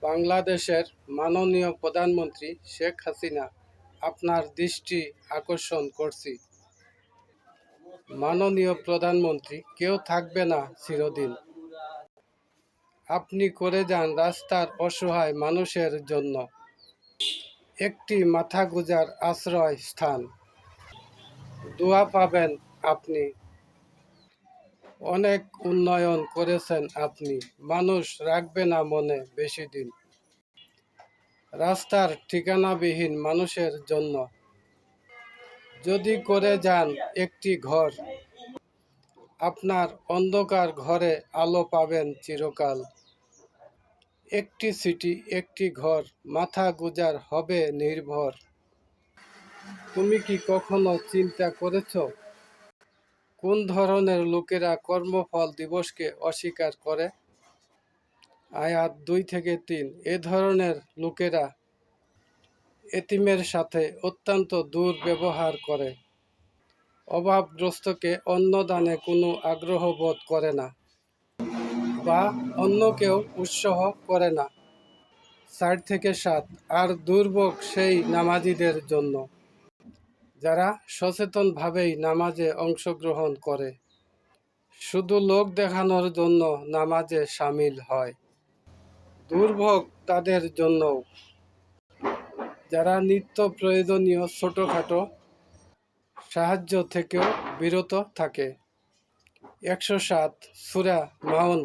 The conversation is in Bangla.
বাংলাদেশের মাননীয় প্রধানমন্ত্রী শেখ হাসিনা আপনার দৃষ্টি আকর্ষণ করছি। মাননীয় প্রধানমন্ত্রী, কেউ থাকবে না চিরদিন। আপনি করে যান রাস্তার অসহায় মানুষের জন্য একটি মাথা গোঁজার আশ্রয় স্থান। দোয়া পাবেন আপনি। অনেক উন্নয়ন করেছেন আপনি, মানুষ রাখবে না মনে বেশি দিন। রাস্তার ঠিকানাবিহীন মানুষের জন্য যদি করে যান একটি ঘর, আপনার অন্ধকার ঘরে আলো পাবেন চিরকাল। একটি সিটি, একটি ঘর, মাথা গোঁজার হবে নির্ভর। তুমি কি কখনো চিন্তা করেছ কোন ধরনের লোকেরা কর্মফল দিবসকে অস্বীকার করে? আয়াত 2-3। এ ধরনের লোকেরা এতিমের সাথে অত্যন্ত দুর্ব্যবহার করে, অভাবগ্রস্তকে অন্নদানে কোনো আগ্রহ বোধ করে না বা অন্যকেও উৎসাহ করে না। 4-7। আর দুর্ভোগ সেই নামাজীদের জন্য যারা সচেতনভাবেই নামাজে অংশগ্রহণ করে, শুধু লোক দেখানোর জন্য নামাজে সামিল হয়। দুর্ভোগ তাদের জন্যও যারা নিত্য প্রয়োজনীয় ছোটোখাটো সাহায্য থেকেও বিরত থাকে। 107 সূরা মাউন